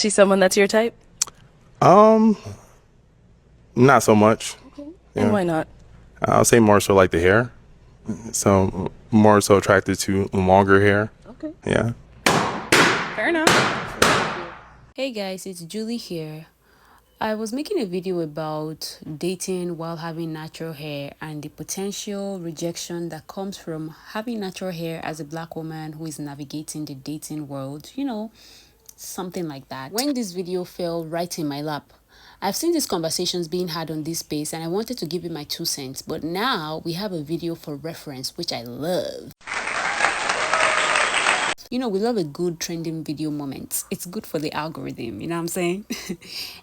She someone that's your type? Um, Not so much. And Yeah. why not? I'll say more so like the hair. So more so attracted to longer hair. Okay. Yeah. Fair enough. Hey guys, it's Julie here. I was making a video about dating while having natural hair and the potential rejection that comes from having natural hair as a black woman who is navigating the dating world, something like that. When this video fell right in my lap, I've seen these conversations being had on this space and I wanted to give it my 2 cents, but now we have a video for reference, which I love. We love a good trending video moment. It's good for the algorithm, you know what I'm saying?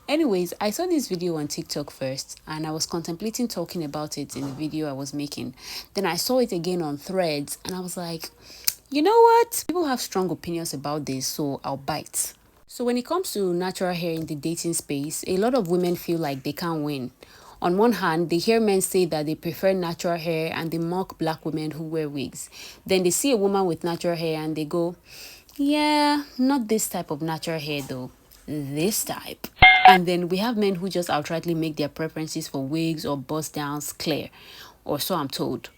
Anyways, I saw this video on TikTok first and I was contemplating talking about it in the video I was making. Then I saw it again on Threads and I was like, you know what? People have strong opinions about this, so I'll bite. So when it comes to natural hair in the dating space, a lot of women feel like they can't win. On one hand, they hear men say that they prefer natural hair and they mock black women who wear wigs. Then they see a woman with natural hair and they go, yeah, not this type of natural hair though, this type. And then we have men who just outrightly make their preferences for wigs or bust downs clear, or so I'm told.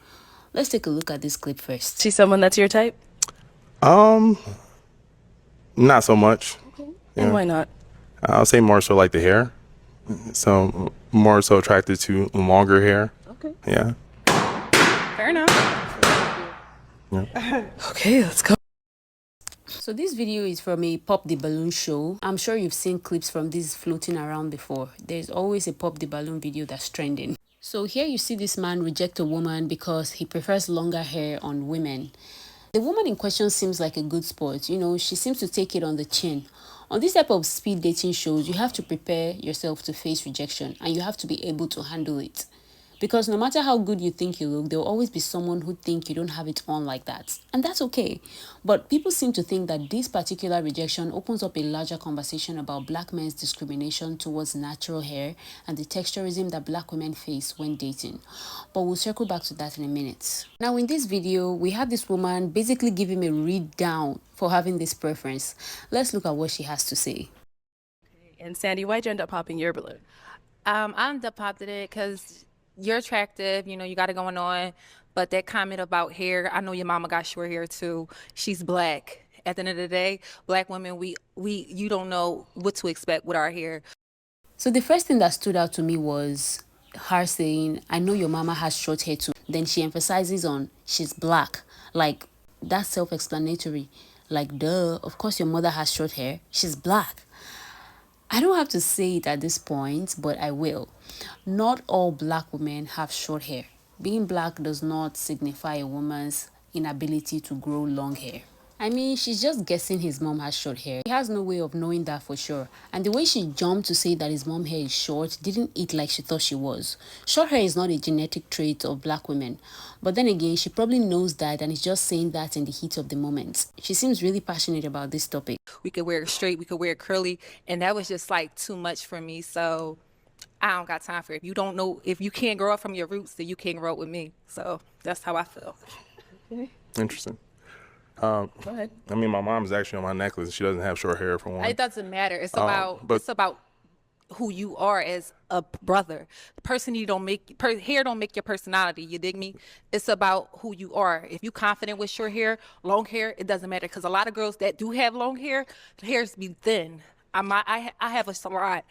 Let's take a look at this clip first. She someone that's your type? Not so much. And Yeah. why not? I'll say more so like the hair. So more so attracted to longer hair. Okay. Yeah. Fair enough. Okay, let's go. So this video is from a Pop the Balloon show. I'm sure you've seen clips from this floating around before. There's always a Pop the Balloon video that's trending. So here you see this man reject a woman because he prefers longer hair on women. The woman in question seems like a good sport. She seems to take it on the chin. On this type of speed dating shows, you have to prepare yourself to face rejection and you have to be able to handle it. Because no matter how good you think you look, there will always be someone who think you don't have it on like that. And that's okay. But people seem to think that this particular rejection opens up a larger conversation about black men's discrimination towards natural hair and the texturism that black women face when dating. But we'll circle back to that in a minute. Now in this video, we have this woman basically give him a read down for having this preference. Let's look at what she has to say. And Sandy, why'd you end up popping your balloon? I ended up popping it because you're attractive, you got it going on. But that comment about hair, I know your mama got short hair too. She's black. At the end of the day, black women, you don't know what to expect with our hair. So the first thing that stood out to me was her saying, I know your mama has short hair too. Then she emphasizes on she's black. Like, that's self-explanatory. Like, duh, of course your mother has short hair. She's black. I don't have to say it at this point, but I will. Not all black women have short hair. Being black does not signify a woman's inability to grow long hair. I mean, she's just guessing his mom has short hair. He has no way of knowing that for sure. And the way she jumped to say that his mom hair is short didn't eat like she thought she was. Short hair is not a genetic trait of black women. But then again, she probably knows that and is just saying that in the heat of the moment. She seems really passionate about this topic. We could wear it straight, we could wear it curly, and that was just like too much for me. So I don't got time for it. If you can't grow up from your roots, then you can't grow up with me. So that's how I feel. Interesting. Go ahead. I mean, my mom's actually on my necklace. She doesn't have short hair for one. It doesn't matter. It's but- about who you are as a brother. The person you don't make hair don't make your personality. You dig me? It's about who you are. If you confident with short hair, long hair, it doesn't matter. Because a lot of girls that do have long hair, the hairs be thin. I have a salon.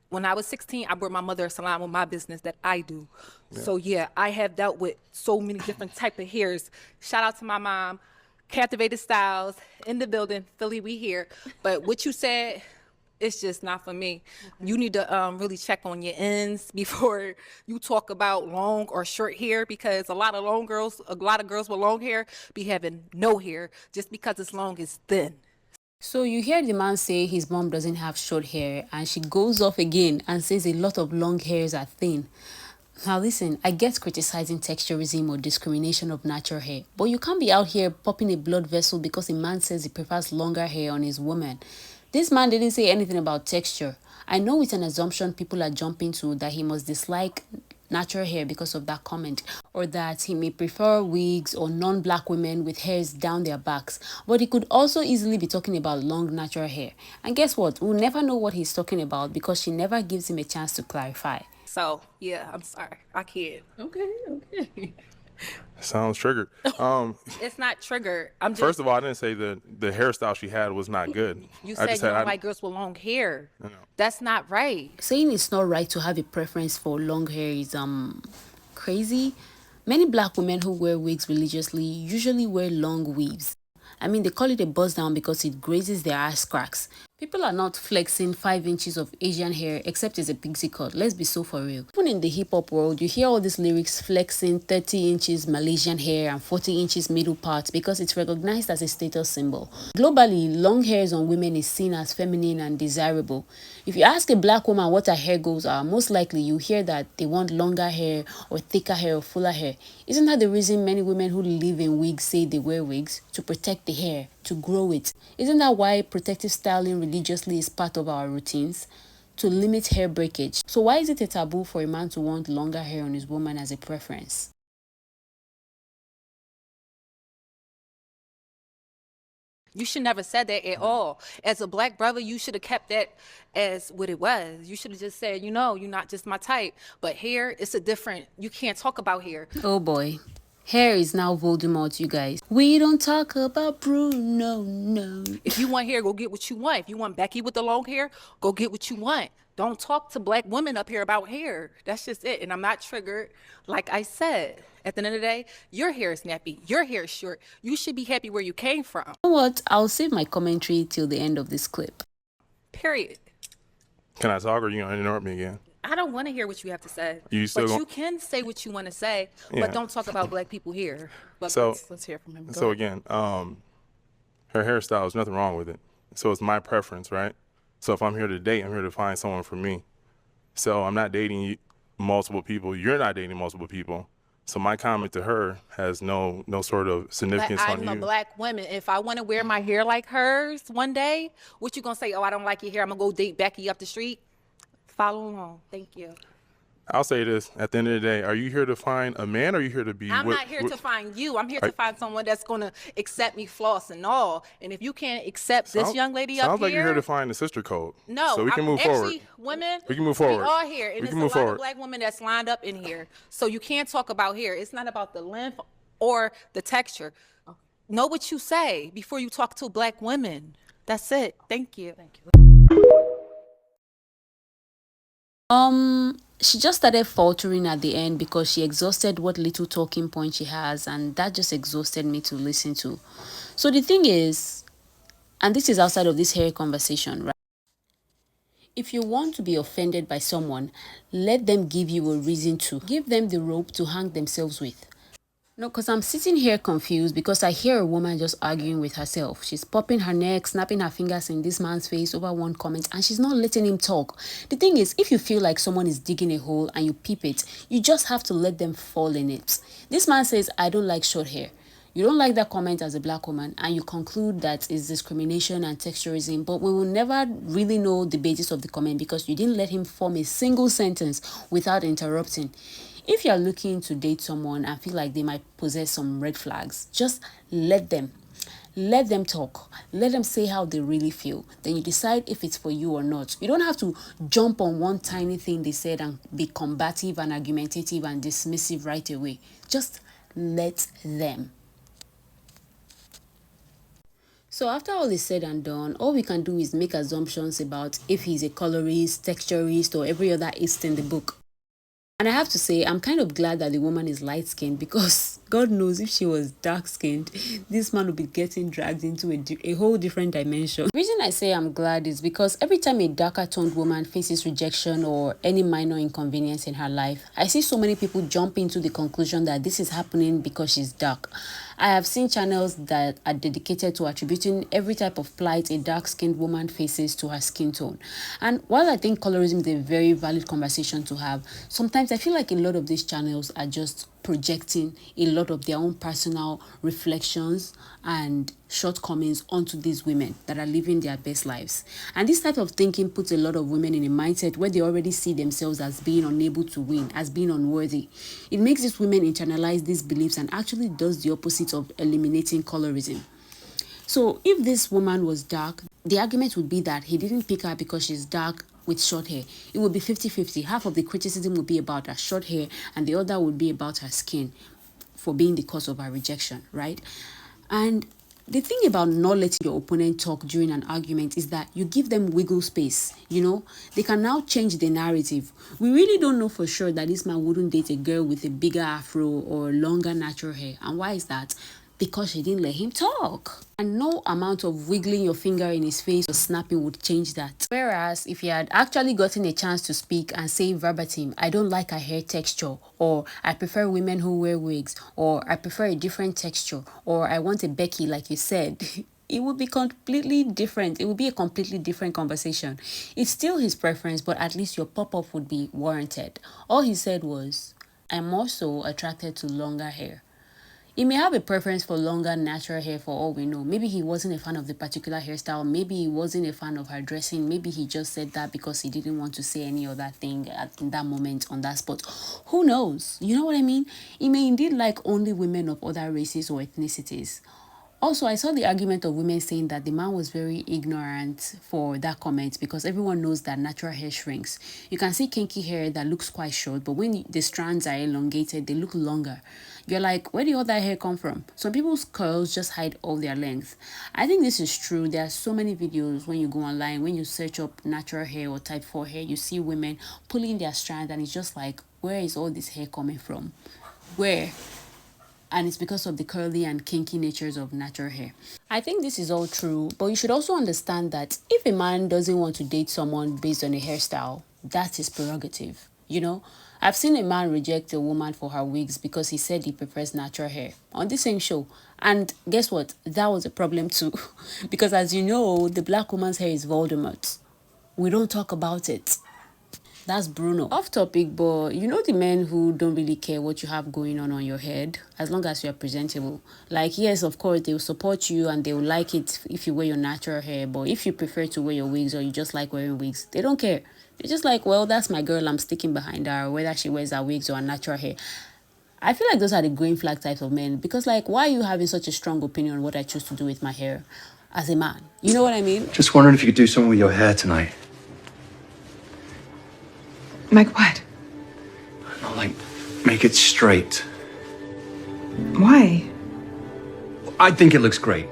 When I was 16, I brought my mother a salon with my business that I do. Yeah. So yeah, I have dealt with so many different type of hairs. Shout out to my mom. Captivated Styles in the building. Philly, we here. But what you said, it's just not for me. You need to really check on your ends before you talk about long or short hair, because a lot of girls with long hair be having no hair just because it's long, it's thin. So you hear the man say his mom doesn't have short hair and she goes off again and says a lot of long hairs are thin. Now listen, I get criticizing texturism or discrimination of natural hair, but you can't be out here popping a blood vessel because a man says he prefers longer hair on his woman. This man didn't say anything about texture. I know it's an assumption people are jumping to that he must dislike natural hair because of that comment, or that he may prefer wigs or non-black women with hairs down their backs, but he could also easily be talking about long natural hair. And guess what? We'll never know what he's talking about because she never gives him a chance to clarify. So yeah, I'm sorry, I can't. Okay. Sounds triggered. It's not triggered. I'm just. First of all, I didn't say the hairstyle she had was not good. You I said just you said don't like girls with long hair. That's not right. Saying it's not right to have a preference for long hair is crazy. Many black women who wear wigs religiously usually wear long weaves. I mean, they call it a buzz down because it grazes their ass cracks. People are not flexing 5 inches of Asian hair except it's a pixie cut. Let's be so for real. Even in the hip-hop world, you hear all these lyrics flexing 30 inches Malaysian hair and 40 inches middle part because it's recognized as a status symbol. Globally, long hairs on women is seen as feminine and desirable. If you ask a black woman what her hair goals are, most likely you hear that they want longer hair or thicker hair or fuller hair. Isn't that the reason many women who live in wigs say they wear wigs? To protect the hair, to grow it. Isn't that why protective styling religiously is part of our routines? To limit hair breakage. So why is it a taboo for a man to want longer hair on his woman as a preference? You should never said that at all. As a black brother, you should have kept that as what it was. You should have just said, you know, you're not just my type. But hair, it's a different, you can't talk about hair. Oh boy. Hair is now Voldemort, you guys. We don't talk about Bruno, no. If you want hair, go get what you want. If you want Becky with the long hair, go get what you want. Don't talk to black women up here about hair. That's just it. And I'm not triggered. Like I said, at the end of the day, your hair is nappy. Your hair is short. You should be happy where you came from. You know what? I'll save my commentary till the end of this clip. Period. Can I talk or are you going to interrupt me again? I don't want to hear what you have to say. You still but gon- you can say what you want to say, Yeah. but don't talk about black people here. But So, Let's hear from him. Go so ahead. again, her hairstyle, there's nothing wrong with it. So it's my preference, right? So if I'm here to date, I'm here to find someone for me. So I'm not dating multiple people. You're not dating multiple people. So my comment to her has no sort of But significance on I'm a you. black woman. If I want to wear my hair like hers one day, what you gonna say? Oh, I don't like your hair. I'm gonna go date Becky up the street. Follow along. Thank you. I'll say this, at the end of the day, are you here to find a man or are you here to be I'm with- not here with- to find you. I'm here to find someone that's gonna accept me, floss and all. And if you can't accept this Sound- young lady up Sounds like here, you're here to find the sister code. no, So we can I'm move actually, forward. women, We can move forward. We are here, and We there's can a move lot forward. of black women that's lined up in here. So you can't talk about hair. It's not about the length or the texture. Know what you say before you talk to black women. That's it. Thank you. Thank you. She just started faltering at the end because she exhausted what little talking point she has, and that just exhausted me to listen to. So the thing is, and this is outside of this hair conversation, right? If you want to be offended by someone, let them give you a reason to. Give them the rope to hang themselves with. No, because I'm sitting here confused because I hear a woman just arguing with herself. She's popping her neck, snapping her fingers in this man's face over one comment, and she's not letting him talk. The thing is, if you feel like someone is digging a hole and you peep it, you just have to let them fall in it. This man says, I don't like short hair. You don't like that comment as a black woman, and you conclude that it's discrimination and texturism, but we will never really know the basis of the comment because you didn't let him form a single sentence without interrupting. If you're looking to date someone and feel like they might possess some red flags, just let them. Let them talk. Let them say how they really feel. Then you decide if it's for you or not. You don't have to jump on one tiny thing they said and be combative and argumentative and dismissive right away. Just let them. So after all is said and done, all we can do is make assumptions about if he's a colorist, texturist, or every other ist in the book. And I have to say, I'm kind of glad that the woman is light-skinned because God knows if she was dark-skinned, this man would be getting dragged into a whole different dimension. The reason I say I'm glad is because every time a darker-toned woman faces rejection or any minor inconvenience in her life, I see so many people jump into the conclusion that this is happening because she's dark. I have seen channels that are dedicated to attributing every type of plight a dark-skinned woman faces to her skin tone. And while I think colorism is a very valid conversation to have, sometimes I feel like a lot of these channels are just projecting a lot of their own personal reflections and shortcomings onto these women that are living their best lives. And this type of thinking puts a lot of women in a mindset where they already see themselves as being unable to win, as being unworthy. It makes these women internalize these beliefs and actually does the opposite of eliminating colorism. So if this woman was dark, the argument would be that he didn't pick her because she's dark with short hair. It would be 50-50. Half of the criticism would be about her short hair and the other would be about her skin for being the cause of her rejection, right? And the thing about not letting your opponent talk during an argument is that you give them wiggle space, you know? They can now change the narrative. We really don't know for sure that this man wouldn't date a girl with a bigger afro or longer natural hair. And why is that? Because she didn't let him talk. And no amount of wiggling your finger in his face or snapping would change that. Whereas if he had actually gotten a chance to speak and say verbatim, I don't like her hair texture, or I prefer women who wear wigs, or I prefer a different texture, or I want a Becky like you said, it would be completely different. It would be a completely different conversation. It's still his preference, but at least your pop-up would be warranted. All he said was, I'm also attracted to longer hair. He may have a preference for longer natural hair for all we know. Maybe he wasn't a fan of the particular hairstyle. Maybe he wasn't a fan of her dressing. Maybe he just said that because he didn't want to say any other thing at that moment on that spot. Who knows? You know what I mean? He may indeed like only women of other races or ethnicities. Also, I saw the argument of women saying that the man was very ignorant for that comment because everyone knows that natural hair shrinks. You can see kinky hair that looks quite short, but when the strands are elongated, they look longer. You're like, where did all that hair come from? Some people's curls just hide all their length. I think this is true. There are so many videos when you go online, when you search up natural hair or type 4 hair, you see women pulling their strands and it's just like, where is all this hair coming from? Where? And it's because of the curly and kinky natures of natural hair. I think this is all true, but you should also understand that if a man doesn't want to date someone based on a hairstyle, that's his prerogative, you know? I've seen a man reject a woman for her wigs because he said he prefers natural hair on the same show. And guess what? That was a problem too. Because as you know, the black woman's hair is Voldemort. We don't talk about it. That's Bruno. Off topic, but you know the men who don't really care what you have going on your head as long as you're presentable. Like, yes, of course, they will support you and they will like it if you wear your natural hair. But if you prefer to wear your wigs or you just like wearing wigs, they don't care. They're just like, well, that's my girl. I'm sticking behind her, whether she wears her wigs or her natural hair. I feel like those are the green flag types of men because, like, why are you having such a strong opinion on what I choose to do with my hair as a man? You know what I mean? Just wondering if you could do something with your hair tonight. Like what? Not like make it straight. Why? I think it looks great.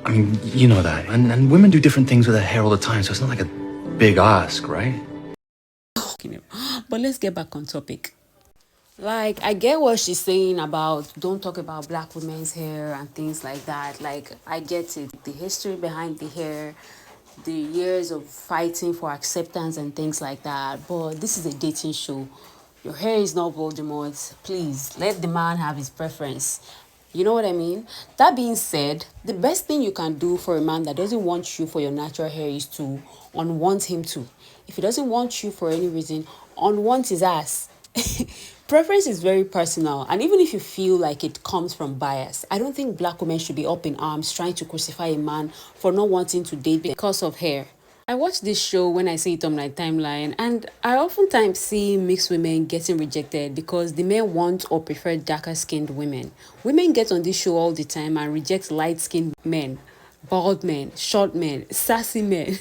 I mean, you know that. And women do different things with their hair all the time, so it's not like a big ask, right? But let's get back on topic. Like, I get what she's saying about don't talk about black women's hair and things like that. Like, I get it. The history behind the hair, the years of fighting for acceptance and things like that. But this is a dating show. Your hair is not Voldemort. Please, let the man have his preference. You know what I mean? That being said, the best thing you can do for a man that doesn't want you for your natural hair is to unwant him too. If he doesn't want you for any reason, unwant his ass. Preference is very personal, and even if you feel like it comes from bias, I don't think black women should be up in arms trying to crucify a man for not wanting to date because of hair. I watch this show when I see it on my timeline, and I oftentimes see mixed women getting rejected because the men want or prefer darker skinned women. Women get on this show all the time and reject light skinned men, bald men, short men, sassy men,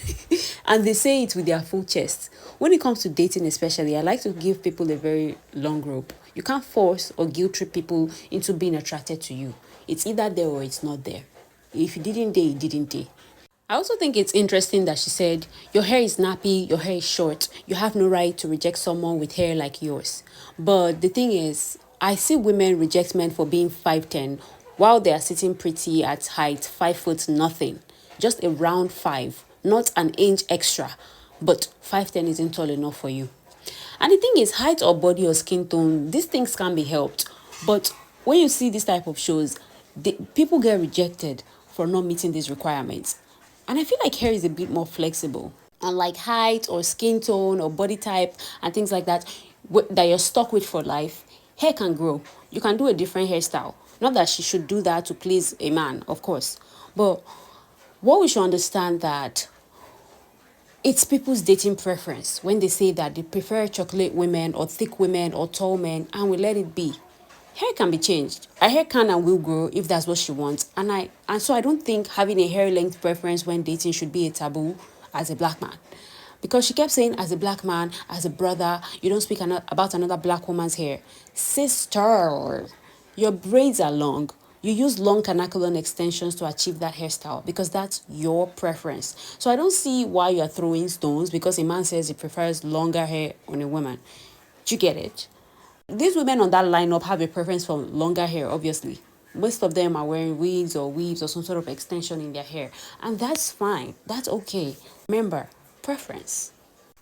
and they say it with their full chest. When it comes to dating especially, I like to give people a very long rope. You can't force or guilt trip people into being attracted to you. It's either there or it's not there. If you didn't date, you didn't date. I also think it's interesting that she said, your hair is nappy, your hair is short. You have no right to reject someone with hair like yours. But the thing is, I see women reject men for being 5'10", while they are sitting pretty at height 5 foot nothing. Just a round 5, not an inch extra. But 5'10" isn't tall enough for you. And the thing is, height or body or skin tone, these things can be helped. But when you see this type of shows, people get rejected for not meeting these requirements. And I feel like hair is a bit more flexible. Unlike height or skin tone or body type and things like that, that you're stuck with for life, Hair can grow. You can do a different hairstyle. Not that she should do that to please a man, of course. But what we should understand that it's people's dating preference when they say that they prefer chocolate women or thick women or tall men, and we let it be. Hair can be changed. Her hair can and will grow if that's what she wants. And so I don't think having a hair length preference when dating should be a taboo as a black man. Because she kept saying, as a black man, as a brother, you don't speak about another black woman's hair. Sister, your braids are long. You use long canacolon extensions to achieve that hairstyle because that's your preference. So I don't see why you're throwing stones because a man says he prefers longer hair on a woman. Do you get it? These women on that lineup have a preference for longer hair, obviously. Most of them are wearing wigs or weaves or some sort of extension in their hair. And that's fine. That's okay. Remember, preference.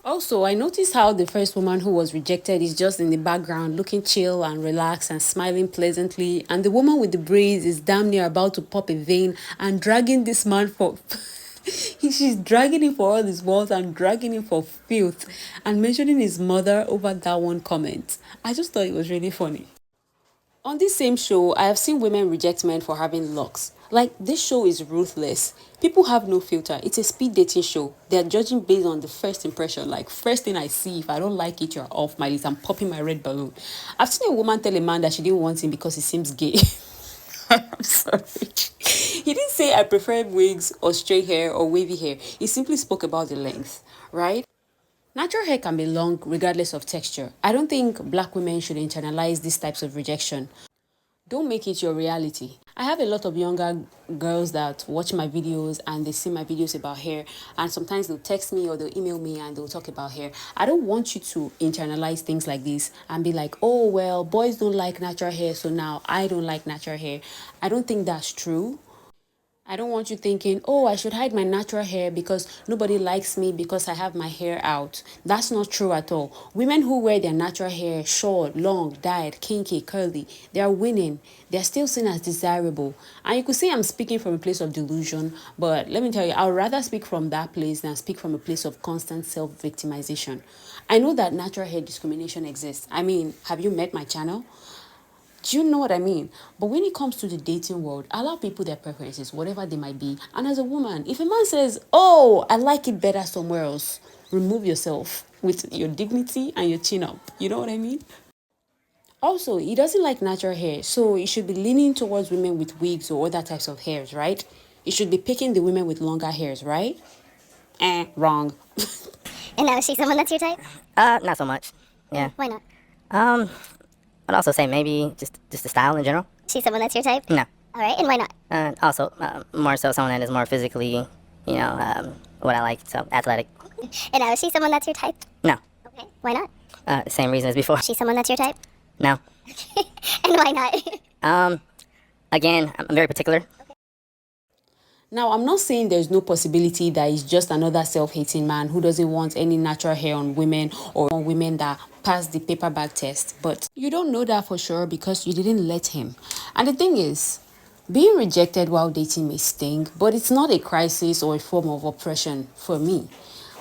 Also, I noticed how the first woman who was rejected is just in the background looking chill and relaxed and smiling pleasantly. And the woman with the braids is damn near about to pop a vein and dragging this man for... She's dragging him for all his wealth and dragging him for filth and mentioning his mother over that one comment. I just thought it was really funny. On this same show, I have seen women reject men for having locks. Like, this show is ruthless. People have no filter. It's a speed dating show. They're judging based on the first impression. Like, first thing I see, if I don't like it, you're off my list. I'm popping my red balloon. I've seen a woman tell a man that she didn't want him because he seems gay. I'm sorry. He didn't say I prefer wigs or straight hair or wavy hair. He simply spoke about the length, right? Natural hair can be long regardless of texture. I don't think black women should internalize these types of rejection. Don't make it your reality. I have a lot of younger girls that watch my videos and they see my videos about hair, and sometimes they'll text me or they'll email me and they'll talk about hair. I don't want you to internalize things like this and be like, oh, well, boys don't like natural hair, so now I don't like natural hair. I don't think that's true. I don't want you thinking, oh, I should hide my natural hair because nobody likes me because I have my hair out. That's not true at all. Women who wear their natural hair short, long, dyed, kinky, curly, they are winning. They are still seen as desirable. And you could say I'm speaking from a place of delusion, but let me tell you, I would rather speak from that place than speak from a place of constant self-victimization. I know that natural hair discrimination exists. I mean, have you met my channel? Do you know what I mean? But when it comes to the dating world, allow people their preferences, whatever they might be. And as a woman, if a man says, oh, I like it better somewhere else, remove yourself with your dignity and your chin up. You know what I mean? Also, he doesn't like natural hair, so he should be leaning towards women with wigs or other types of hairs, right? He should be picking the women with longer hairs, right? Wrong. And now, is she someone that's your type? Not so much. Yeah. Why not? I'd also say maybe just the style in general. She's someone that's your type? No. All right, and why not? Also, more so someone that is more physically, what I like, so athletic. And now, is she someone that's your type? No. Okay, why not? Same reason as before. She's someone that's your type? No. And why not? Again, I'm very particular. Now, I'm not saying there's no possibility that he's just another self-hating man who doesn't want any natural hair on women or on women that pass the paper bag test. But you don't know that for sure because you didn't let him. And the thing is, being rejected while dating may sting, but it's not a crisis or a form of oppression for me.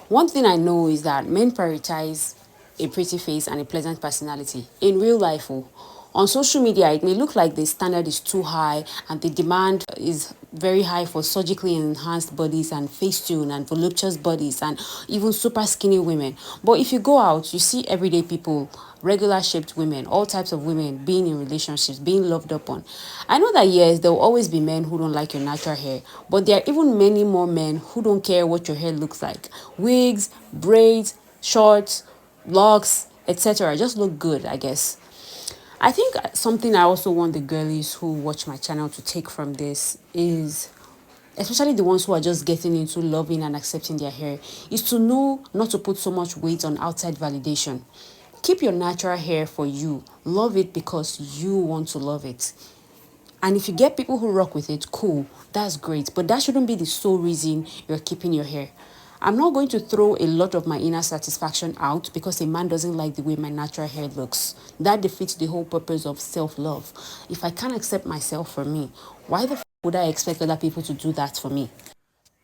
One thing I know is that men prioritize a pretty face and a pleasant personality. In real life, on social media, it may look like the standard is too high and the demand is very high for surgically enhanced bodies and Facetune and voluptuous bodies and even super skinny women. But if you go out, you see everyday people, regular shaped women, all types of women being in relationships, being loved upon. I know that yes, there will always be men who don't like your natural hair, but there are even many more men who don't care what your hair looks like. Wigs, braids, shorts, locks, etc. just look good, I guess. I think something I also want the girlies who watch my channel to take from this is, especially the ones who are just getting into loving and accepting their hair, is to know not to put so much weight on outside validation. Keep your natural hair for you. Love it because you want to love it. And if you get people who rock with it, cool, that's great. But that shouldn't be the sole reason you're keeping your hair. I'm not going to throw a lot of my inner satisfaction out because a man doesn't like the way my natural hair looks. That defeats the whole purpose of self-love. If I can't accept myself for me, why the would I expect other people to do that for me?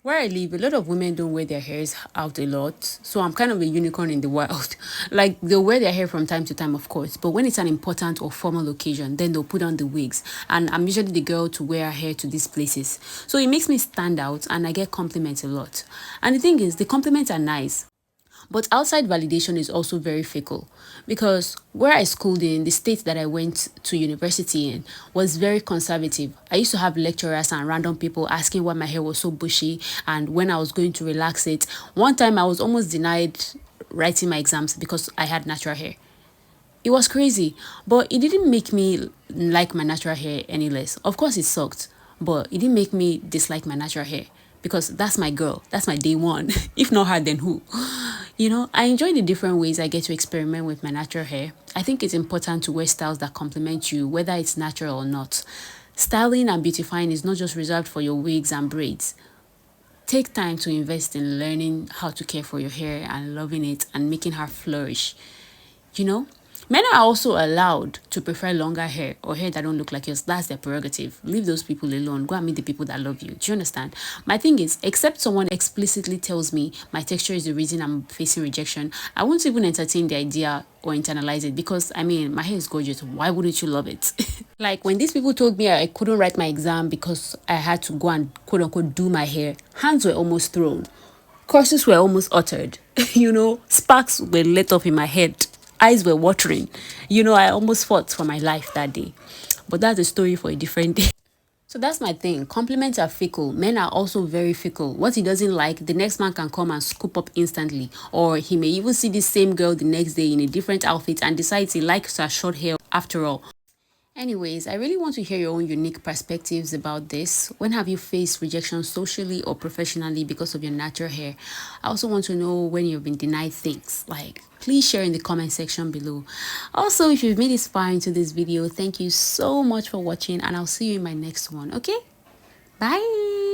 Where I live, a lot of women don't wear their hairs out a lot. So I'm kind of a unicorn in the wild. Like, they'll wear their hair from time to time, of course. But when it's an important or formal occasion, then they'll put on the wigs. And I'm usually the girl to wear her hair to these places. So it makes me stand out and I get compliments a lot. And the thing is, the compliments are nice. But outside validation is also very fickle because where I schooled in, the state that I went to university in, was very conservative. I used to have lecturers and random people asking why my hair was so bushy and when I was going to relax it. One time I was almost denied writing my exams because I had natural hair. It was crazy, but it didn't make me like my natural hair any less. Of course, it sucked, but it didn't make me dislike my natural hair because that's my girl. That's my day one. If not her, then who? You know, I enjoy the different ways I get to experiment with my natural hair. I think it's important to wear styles that complement you, whether it's natural or not. Styling and beautifying is not just reserved for your wigs and braids. Take time to invest in learning how to care for your hair and loving it and making her flourish. You know, men are also allowed to prefer longer hair or hair that don't look like yours. That's their prerogative. Leave those people alone. Go and meet the people that love you. Do you understand? My thing is, except someone explicitly tells me my texture is the reason I'm facing rejection, I won't even entertain the idea or internalize it because, I mean, my hair is gorgeous. Why wouldn't you love it? Like, when these people told me I couldn't write my exam because I had to go and quote unquote do my hair, hands were almost thrown. Curses were almost uttered. You know, sparks were lit up in my head. Eyes were watering. You know, I almost fought for my life that day. But that's a story for a different day. So that's my thing. Compliments are fickle. Men are also very fickle. What he doesn't like, the next man can come and scoop up instantly. Or he may even see the same girl the next day in a different outfit and decides he likes her short hair after all. Anyways, I really want to hear your own unique perspectives about this. When have you faced rejection socially or professionally because of your natural hair? I also want to know when you've been denied things. Like, please share in the comment section below. Also, if you've made this far into this video, thank you so much for watching and I'll see you in my next one, okay? Bye!